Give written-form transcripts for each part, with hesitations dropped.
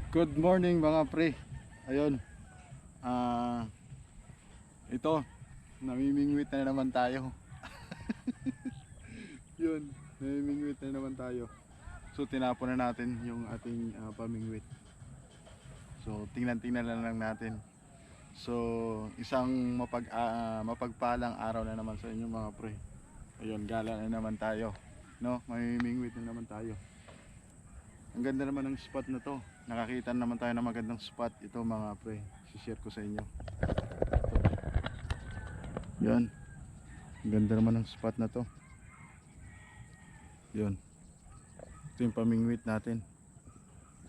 Good morning mga pre. Ayun. Ah, ito, namimingwit na naman tayo. Yun, namimingwit na naman tayo. So tinapon na natin yung ating pamingwit. So tingnan-tingnan na lang natin. So isang mapagpalang araw na naman sa inyo mga pre. Ayun, gala na naman tayo. No, mamimingwit na naman tayo. Ang ganda naman ng spot na to. Nakakita naman tayo ng magandang spot. Ito mga pre, share ko sa inyo. Yan, ang ganda naman ng spot na to. Yun, ito yung pamingwit natin.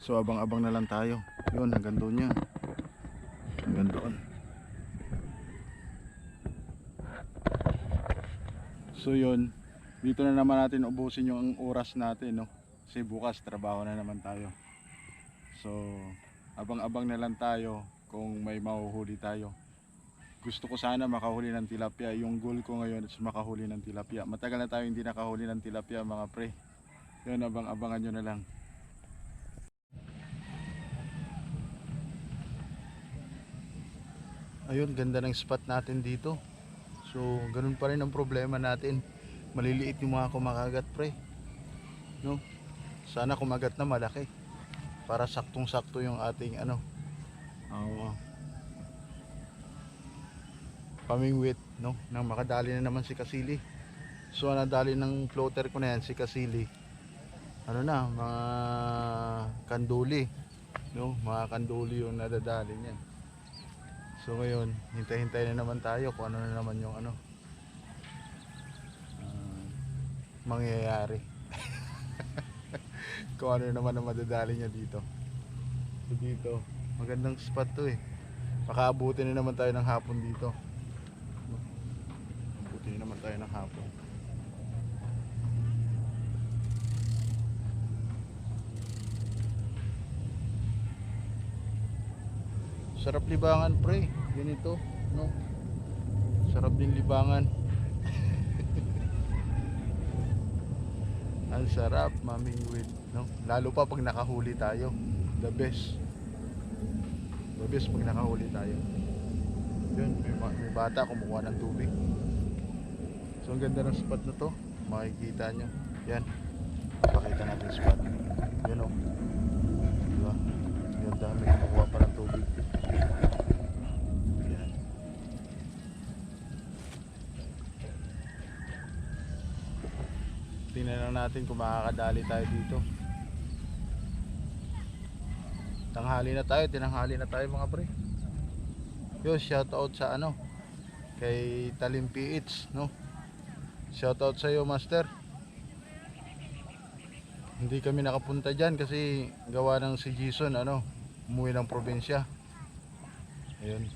So abang-abang na lang tayo. Yun, hanggang doon yan. Hanggang doon. So yun, dito na naman natin ubusin yung oras natin, no? Kasi bukas trabaho na naman tayo. So abang-abang na lang tayo kung may mahuhuli tayo. Gusto ko sana makahuli ng tilapia. Yung goal ko ngayon is makahuli ng tilapia. Matagal na tayo hindi nakahuli ng tilapia mga pre. Yun, abang-abangan nyo na lang. Ayun, ganda ng spot natin dito. So ganun pa rin ang problema natin. Maliliit yung mga kumakagat pre, no? Sana kumagat na malaki para saktong sakto yung ating pamingwit, no? Nang makadali na naman si Kasili. So nadali ng floater ko na yan si Kasili. Ano na, mga kanduli, no? Mga kanduli yung nadadali niya. So ngayon, hintay-hintay na naman tayo kung ano na naman yung mangyayari. Kung ano naman ang madadali niya dito. So dito, magandang spot to eh. Makaabuti na naman tayo ng hapon dito. Abuti na naman tayo ng hapon. Sarap libangan pre, ganito, no? Sarap din libangan. Ang sarap mamingwit, no? Lalo pa pag nakahuli tayo. The best. The best pag nakahuli tayo. Yun, may bata kumukuha ng tubig. So ang ganda ng spot na to. Makikita nyo. Yan. Pakita natin yung spot. Yan o. Diba? Ganda, may kumukuha pa ng tubig. Yan. Tingnan lang natin kung makakadali tayo dito. Tanghali na tayo, tinanghali na tayo mga pre. Yo, shout out sa kay Talim PH, no? Shout out sa iyo, master. Hindi kami nakapunta diyan kasi gawa ng si Jason umuwi ng probinsya. Ayun.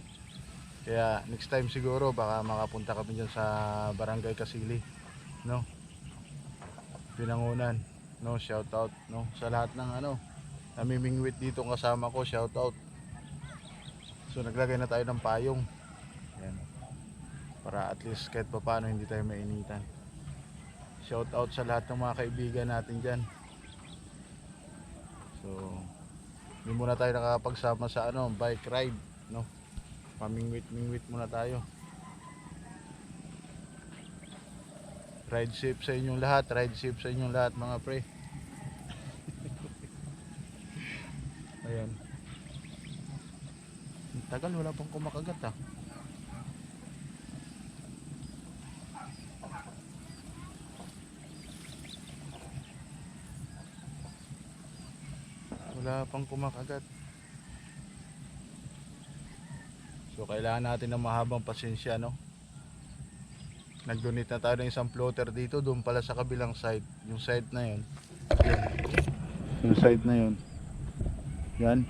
Kaya next time siguro baka makapunta kami diyan sa Barangay Kasili, no? Pinangunan, no? Shout out, no? Sa lahat ng namimingwit dito kasama ko, shout out. So naglagay na tayo ng payong. Ayan. Para at least kahit paano hindi tayo mainitan. Shout out sa lahat ng mga kaibigan natin dyan. So hindi muna tayo nakapagsama sa bike ride, no? Pamingwit-mingwit muna tayo. Ride safe sa inyong lahat, ride safe sa inyong lahat mga pre. Ayan. Tagal, wala pang kumakagat wala pang kumakagat. So kailangan natin ng mahabang pasensya, no? Nag-donate na tayo ng isang floater dito, doon pala sa kabilang side, yung side na yun. Yung side na yun. Yan,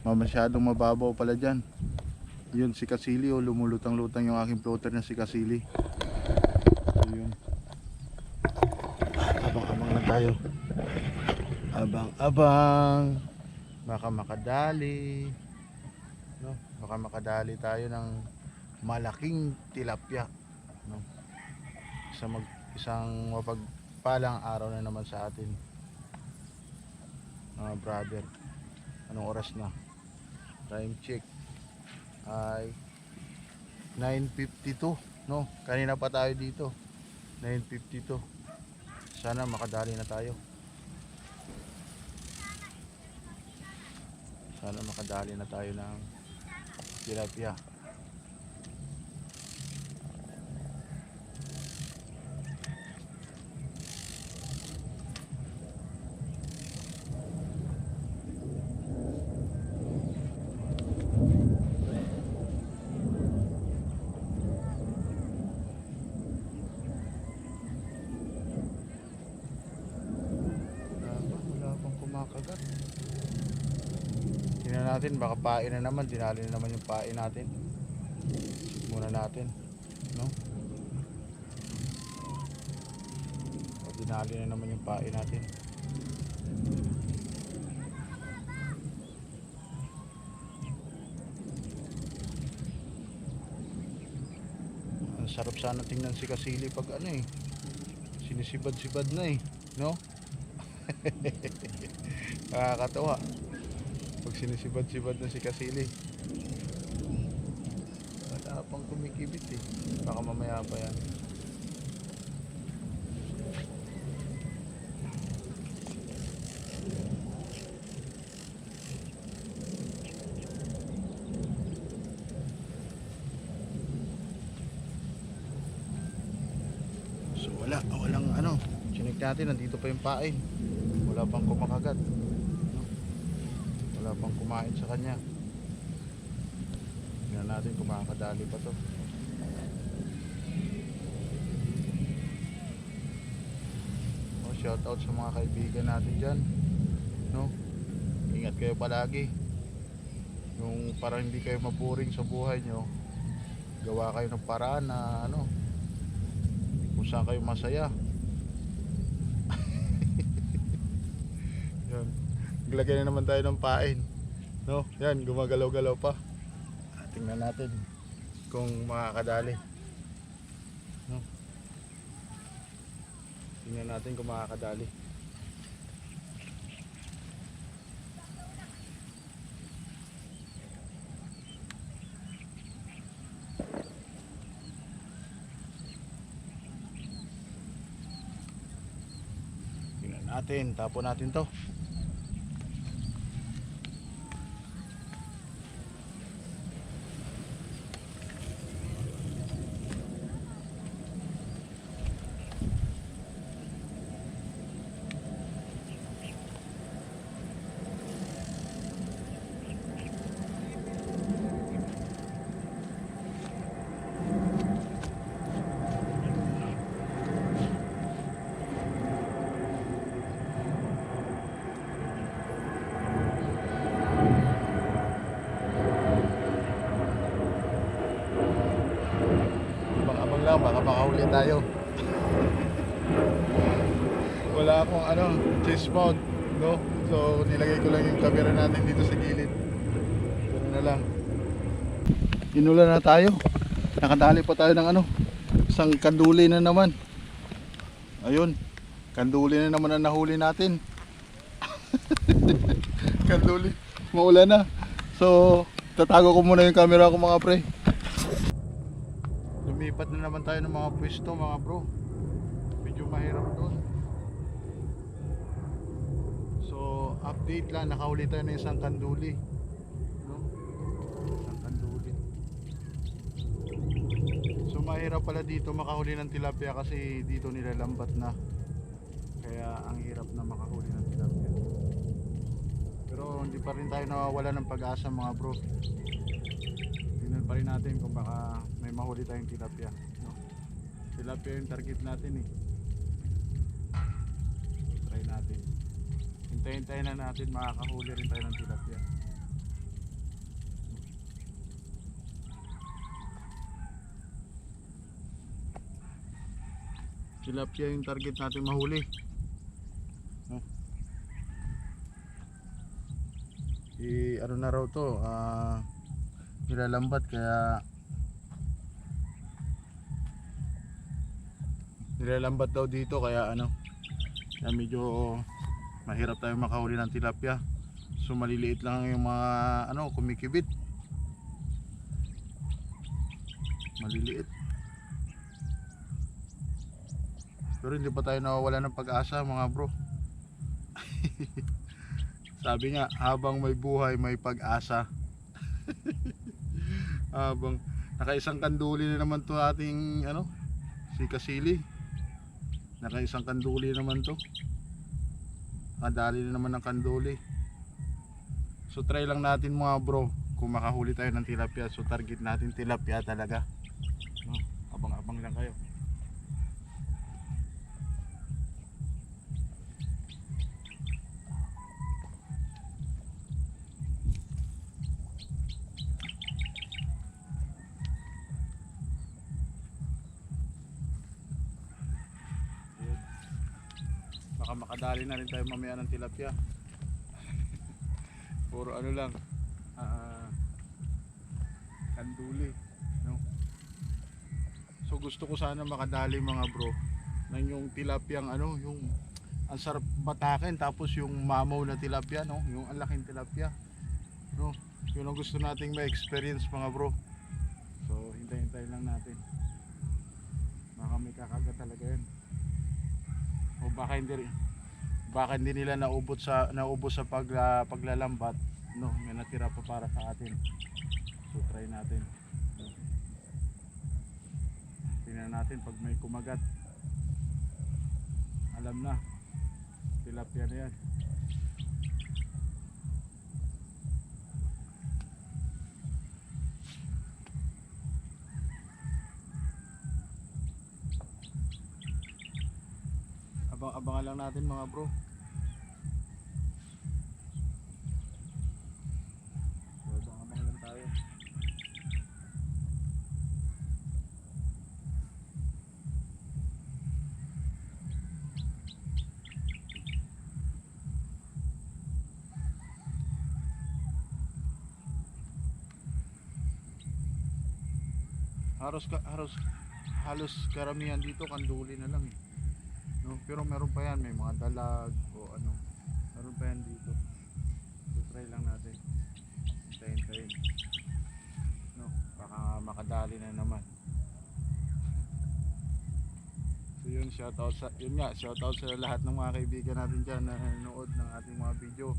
masyadong mababaw pala dyan. Yun si Kasili, lumulutang-lutang yung aking floater na si Kasili. So yun, abang-abang lang tayo. Abang-abang, baka makadali, no? Baka makadali tayo ng malaking tilapia, no? Isang mapagpalang araw na naman sa atin mga brother. Anong oras na? Time check ay 9:52, no? Kanina pa tayo dito. 9:52. Sana makadali na tayo. Sana makadali na tayo ng tilapia. Wala pang kumakagat. Tingnan natin, baka pain na naman. Dinali na naman yung pain natin. Muna natin, no? O, dinali na naman yung pain natin. Ang sarap sana tingnan si Kasili pag ano eh, sinisibad-sibad na eh, no? Nakakatawa pag sinisibad-sibad na si Kasili. Wala pang kumikibit eh, baka mamaya pa yan. So walang ano, chinik natin, nandito pa yung pain, wala pang kumakagat, no? Wala pang kumain sa kanya. Tingnan natin kung makakadali pa to. Shout out sa mga kaibigan natin dyan, no? Ingat kayo palagi. Yung parang hindi kayo mapuring sa buhay nyo, gawa kayo ng paraan na ano, kung saan kayo masaya. Yan, naglagay na naman tayo ng pain, no? Yan, gumagalaw-galaw pa. Tingnan natin kung makakadali, no? Tingnan natin kung makakadali. Tingnan natin, tapon natin to. Lang, baka makahuli tayo. Wala akong ano, chase mount, no? So nilagay ko lang yung camera natin dito sa gilid. Ganun na lang. Inulan na tayo. Nakadali pa tayo ng ano, isang kanduli na naman. Ayun, kanduli na naman ang nahuli natin. Kanduli, maulan na. So tatago ko muna yung camera ko mga pre. Lumipat na naman tayo ng mga pwesto mga bro. Medyo mahirap doon. So update lang, nakahuli tayo ng isang kanduli, no? Isang kanduli. So mahirap pala dito makahuli ng tilapia kasi dito nilalambat na. Kaya ang hirap na makahuli ng tilapia. Pero hindi pa rin tayo nawawala ng pag-asa mga bro. Tingnan pa rin natin kung baka may mahuli tayong tilapia, no? Tilapia yung target natin eh. Try natin. Hintayin na natin, makakahuli rin tayo ng tilapia. Tilapia yung target natin mahuli, no? Ano na raw to, nilalambat kaya nilalambat daw dito kaya ano, kaya medyo mahirap tayo makahuli ng tilapia. So maliliit lang yung mga ano, kumikibit. Maliliit. Pero hindi pa tayo nawawala ng pag-asa mga bro. Sabi nga, habang may buhay may pag-asa. Habang nakaisang kanduli na naman to ating ano, si Kasili. Nakaisang kanduli naman to. Nakadali na naman ng kanduli. So try lang natin mga bro kung makahuli tayo ng tilapia. So target natin tilapia talaga. No, abang-abang lang kayo. Baka makadali na rin tayo mamaya ng tilapia. Puro ano lang, kanduli, no? So gusto ko sana makadali mga bro ng yung tilapyang ano, yung ang sarap batakin, tapos yung mamaw na tilapia, no? Yung ang laking tilapia, no? Yun ang gusto nating ma-experience mga bro. So hintay-hintay lang natin. Baka may kakagat talaga yan. O baka hindi nila naubos sa paglalambat, no? May natira pa para sa atin. So try natin, no? Tingnan natin pag may kumagat. Alam na, tilapia na yan. Abangan lang natin mga bro. So abang lang tayo. Halos karamihan dito kanduli na lang, no? Pero meron pa yan, may mga dalag o ano, meron pa yan dito. So try lang natin, hintayin, no? Baka makadali na naman. So yun, shoutout sa lahat ng mga kaibigan natin dyan na nanonood ng ating mga video.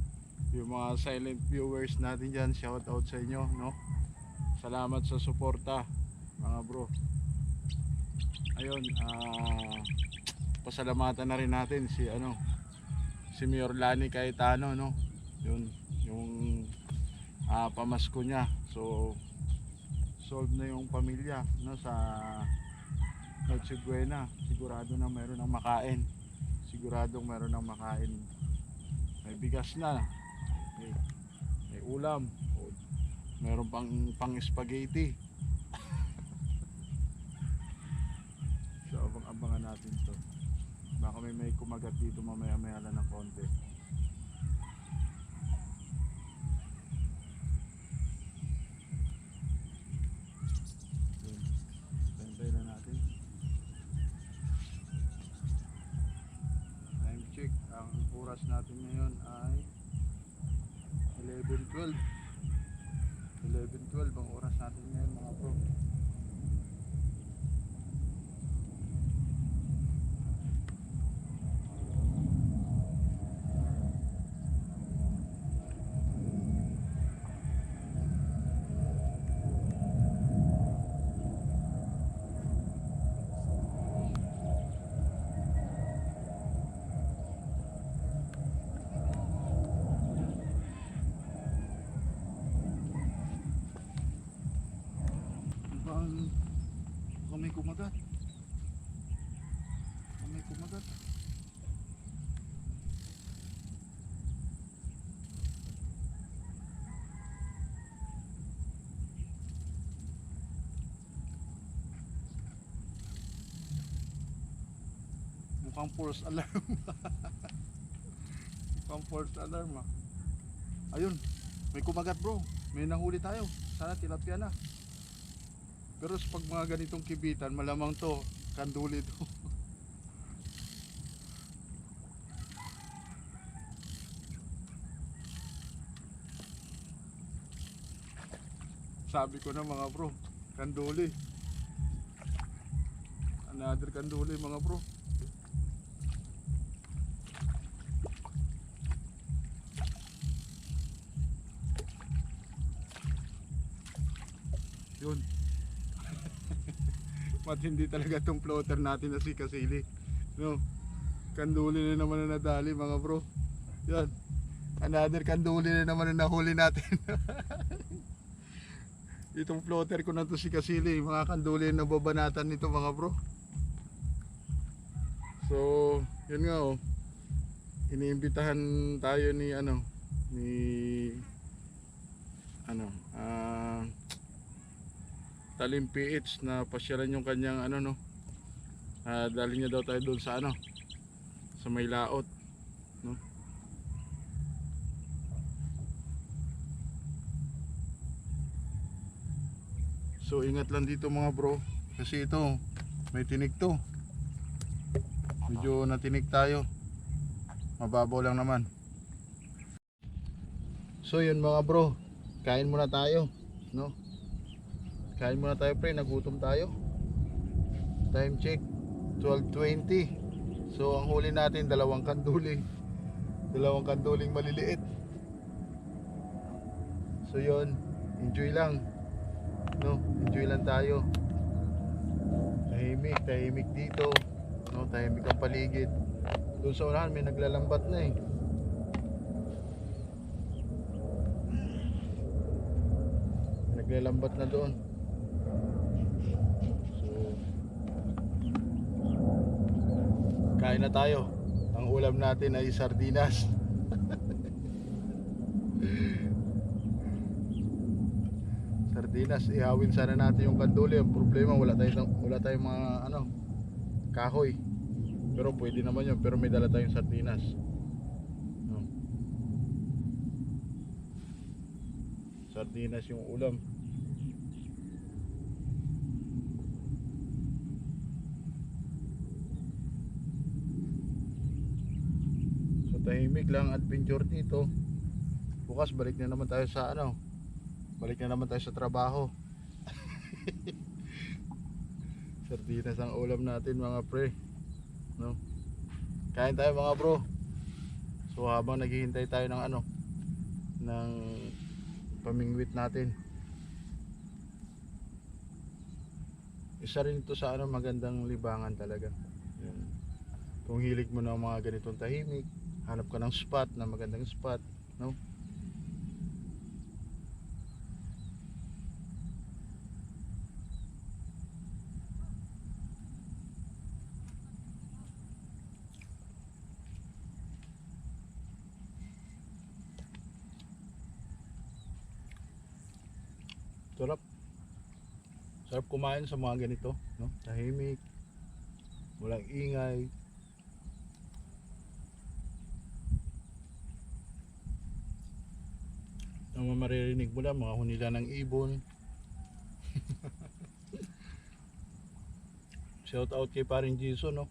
Yung mga silent viewers natin dyan, shoutout sa inyo, no? Salamat sa suporta mga bro. Ayun, pasalamatan na rin natin si Mayor Lani Cayetano, no? Yun, yung pamasko niya. So solve na yung pamilya, no, sa Noche Buena. Sigurado na mayroon ng makain. Siguradong mayroon ng makain. May bigas na, may ulam, mayroon pang spaghetti. So abangan natin to. Baka may kumagat dito mamaya lang ng konti. Tantay na natin. Time check. Ang oras natin ngayon ay 11:12 ang oras natin ngayon mga bro. Baka may kumagat. Mukhang false alarm. Mukhang false alarm ah. Ayun, may kumagat bro. May nahuli tayo. Sana tilapia na. Pero pag mga ganitong kibitan, malamang to kanduli to. Sabi ko na mga bro, kanduli. Another kanduli mga bro. Yun. Matindi talaga tong floater natin na si Kasili. No. Kanduli na naman na nadali mga bro. Yan. Another kanduli na naman na nahuli natin. Itong floater ko na to si Kasili. Mga kanduli na babanatan nito mga bro. So, yun nga oh. Iniimbitahan tayo ni Talim PH na pasyalan yung kanyang dali niya daw tayo doon sa sa may laot, no? So ingat lang dito mga bro, kasi ito may tinik to. Medyo natinik tayo. Mababaw lang naman. So yun mga bro, kain muna tayo, no? Kain muna tayo pre, nagutom tayo. Time check 12:20. So ang huli natin dalawang kanduling maliliit. So yun, enjoy lang, no? Enjoy lang tayo. Tahimik dito, no? Tahimik ang paligid. Doon sa unahan may naglalambat na eh. Naglalambat na doon. Kain na tayo. Ang ulam natin ay sardinas. Sardinas, ihawin sana natin yung kanduli. Ang problema wala tayong mga kahoy. Pero pwede naman yun, pero may dala tayong sardinas. No. Sardinas yung ulam. Tahimik lang adventure dito. Bukas balik na naman tayo sa trabaho. Sardinas ang ulam natin mga pre, no? Kain tayo mga bro. So habang naghihintay tayo ng pamingwit natin, isa rin ito sa magandang libangan talaga. Yan. Kung hilig mo ng mga ganitong tahimik, hanap ka ng spot na magandang spot, no? Sarap kumain sa mga ganito, no? Tahimik, walang ingay. Ang maririnig mo lang mga hunila ng ibon. Shout out kay paring Jason, no?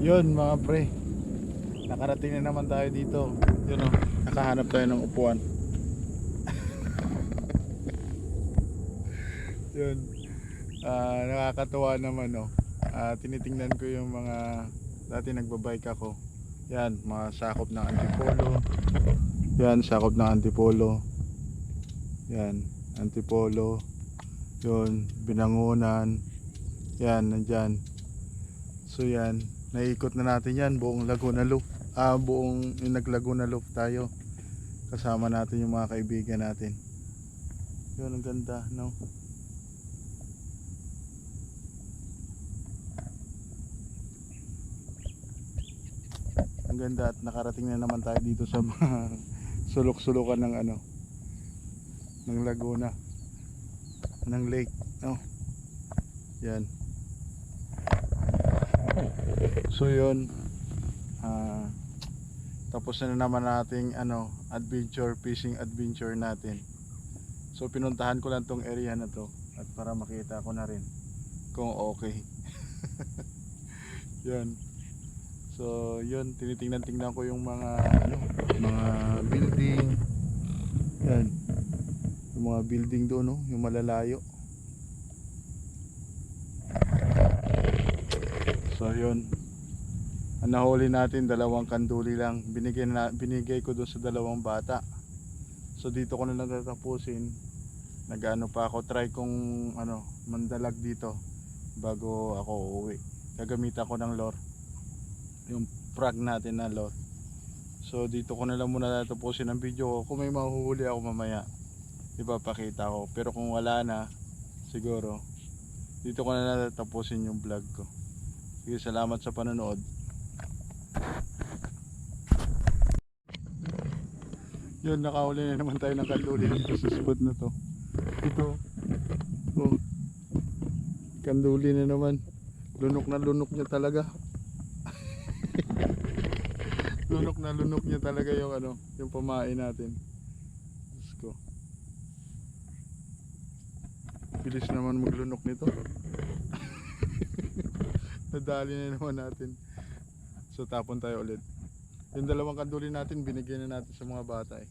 Yun mga pre, nakarating na naman tayo dito. Yun o, nakahanap tayo ng upuan. Yun. Nakakatuwa naman, no. Tinitingnan ko yung mga dati nagbabike ako. Yan, mga sakop ng Antipolo. Yan, sakop ng Antipolo. Yan, Antipolo. Yun, Binangonan. Yan, nandyan. So yan, naiikot na natin yan, buong Laguna Loop. Buong yung nag-Laguna Loop tayo. Kasama natin yung mga kaibigan natin. Yun, ang ganda, no? Ang ganda at nakarating na naman tayo dito sa mga sulok-sulukan ng ano, ng Laguna, ng lake, no? Yan. So yun, tapos na naman nating ano, adventure, fishing adventure natin. So pinuntahan ko lang tong area na to at para makita ko na rin kung okay. Yun. So yun, tinitingnan-tingnan ko yung mga ano, mga building. Yan. Yung mga building doon, no, yung malalayo. So yun. Ang nahuli natin dalawang kanduli lang. Binigay ko doon sa dalawang bata. So dito ko na lang tatapusin. Nag-ano pa ako, try kong ano, mandalag dito bago ako uuwi. Gagamitan ko ng lure, yung frag natin na lure. So dito ko na lang muna tatapusin ang video ko. Kung may mahuhuli ako mamaya, ipapakita ko. Pero kung wala na, siguro dito ko na lang tatapusin yung vlog ko. Sige, salamat sa panonood. Yun, nakahuli na naman tayo ng kanduli dito sa spot na to. Ito, oh, kanduli na naman. Lunok na lunok niya talaga. Lunok na lunok niya talaga yung ano, yung pamain natin. Diyos ko. Bilis naman maglunok nito. Nadali na naman natin. So tapon tayo ulit. Yung dalawang kanduli natin binigyan na natin sa mga bata eh.